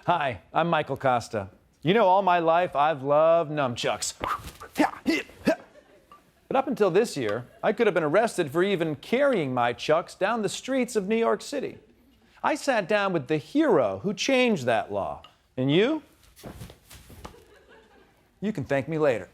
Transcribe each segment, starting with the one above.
Hi, I'm Michael Costa. You know, all my life I've loved nunchucks. But up until this year, I could have been arrested for even carrying my chucks down the streets of New York City. I sat down with the hero who changed that law. And you? You can thank me later.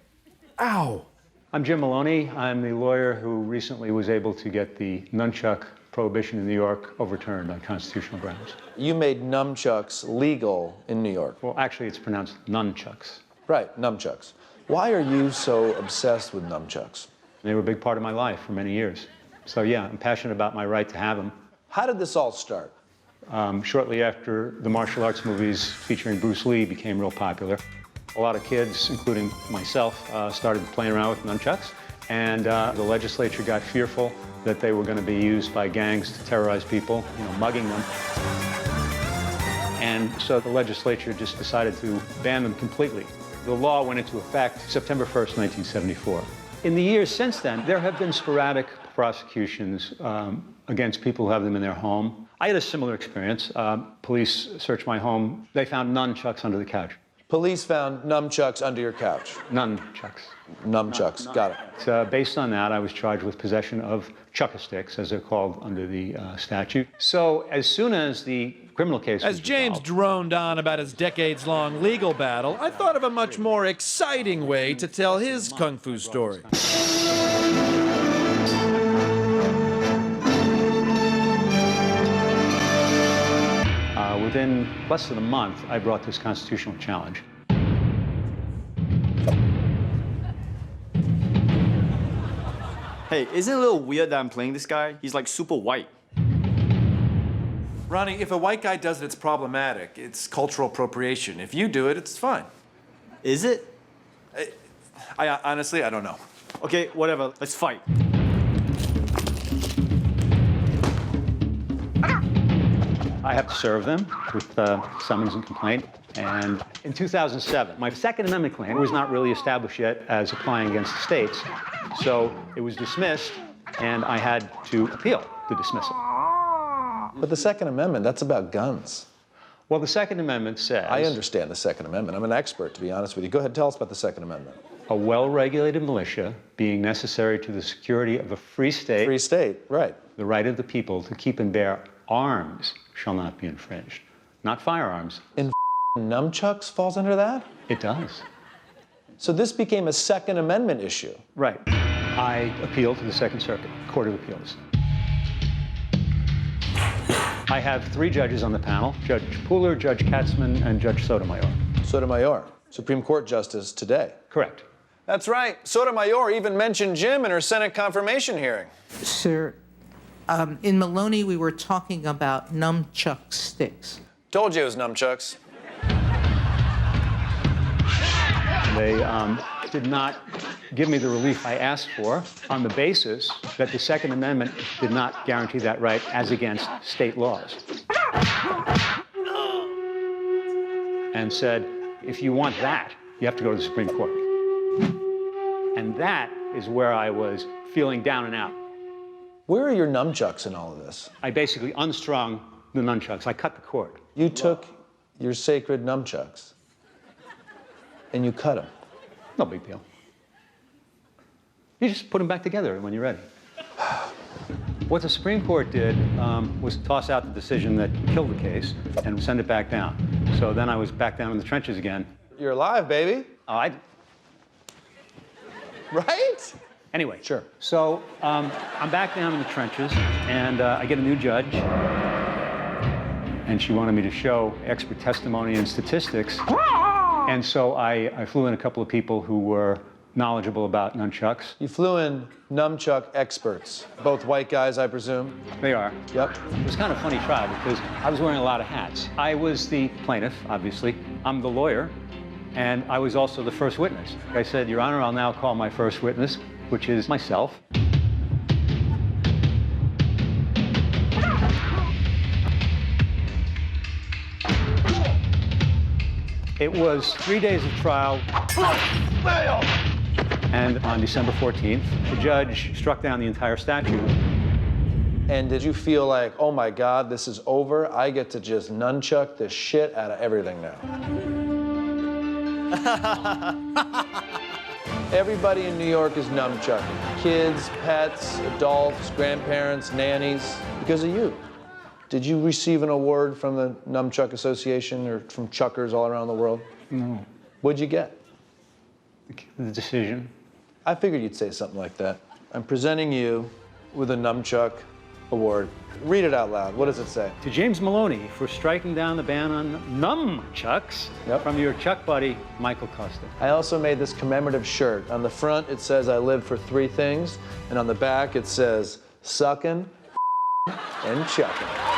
Ow! I'm Jim Maloney. I'm the lawyer who recently was able to get the nunchuck prohibition in New York overturned on constitutional grounds. You made nunchucks legal in New York. Well, actually, it's pronounced nunchucks. Right, nunchucks. Why are you so obsessed with nunchucks? They were a big part of my life for many years. So yeah, I'm passionate about my right to have them. How did this all start? Shortly after the martial arts movies featuring Bruce Lee became real popular, a lot of kids, including myself, started playing around with nunchucks, and the legislature got fearful that they were going to be used by gangs to terrorize people, mugging them. And so the legislature just decided to ban them completely. The law went into effect September 1st, 1974. In the years since then, there have been sporadic prosecutions against people who have them in their home. I had a similar experience. Police searched my home. They found nunchucks under the couch. Police found nunchucks under your couch. Nunchucks. Nunchucks, got it. So based on that, I was charged with possession of chuck-a-sticks, as they're called under the statute. So as soon as the criminal case was As James droned on about his decades-long legal battle, I thought of a much more exciting way to tell his kung fu story. Within less than a month, I brought this constitutional challenge. Hey, isn't it a little weird that I'm playing this guy? He's like super white. Ronnie, if a white guy does it, it's problematic. It's cultural appropriation. If you do it, it's fine. Is it? I honestly, I don't know. Okay, whatever. Let's fight. I have to serve them with summons and complaint. And in 2007, my Second Amendment claim was not really established yet as applying against the states. So it was dismissed, and I had to appeal the dismissal. But the Second Amendment, that's about guns. Well, the Second Amendment says... I understand the Second Amendment. I'm an expert, to be honest with you. Go ahead, tell us about the Second Amendment. A well-regulated militia being necessary to the security of a free state. Free state, right. The right of the people to keep and bear arms shall not be infringed. Not firearms. And nunchucks falls under that? It does. So this became a Second Amendment issue. Right. I appealed to the Second Circuit, Court of Appeals. I have 3 judges on the panel, Judge Pooler, Judge Katzmann, and Judge Sotomayor. Sotomayor, Supreme Court Justice today. Correct. That's right. Sotomayor even mentioned Jim in her Senate confirmation hearing. Sir, in Maloney, we were talking about nunchuck sticks. Told you it was nunchucks. They did not give me the relief I asked for on the basis that the Second Amendment did not guarantee that right as against state laws. And said, if you want that, you have to go to the Supreme Court. And that is where I was feeling down and out. Where are your nunchucks in all of this? I basically unstrung the nunchucks. I cut the cord. You took your sacred nunchucks and you cut them. No big deal. You just put them back together when you're ready. What the Supreme Court did was toss out the decision that killed the case and send it back down. So then I was back down in the trenches again. You're alive, baby. Oh, Right? Anyway, Sure. So I'm back down in the trenches, and I get a new judge, and she wanted me to show expert testimony and statistics. And so I flew in a couple of people who were knowledgeable about nunchucks. You flew in nunchuck experts. Both white guys, I presume? They are. Yep. It was kind of a funny trial because I was wearing a lot of hats. I was the plaintiff, obviously. I'm the lawyer, and I was also the first witness. I said, Your Honor, I'll now call my first witness, which is myself. It was 3 days of trial. And on December 14th, the judge struck down the entire statute And did you feel like, oh my God, this is over? I get to just nunchuck the shit out of everything now. Everybody in New York is nunchucking. Kids, pets, adults, grandparents, nannies, because of you. Did you receive an award from the Nunchuck Association or from chuckers all around the world? No. What'd you get? The decision. I figured you'd say something like that. I'm presenting you with a Nunchuck award. Read it out loud. What does it say? To James Maloney for striking down the ban on nunchucks from your Chuck buddy, Michael Costa. I also made this commemorative shirt. On the front, it says, I live for 3 things. And on the back, it says, suckin', and chuckin'.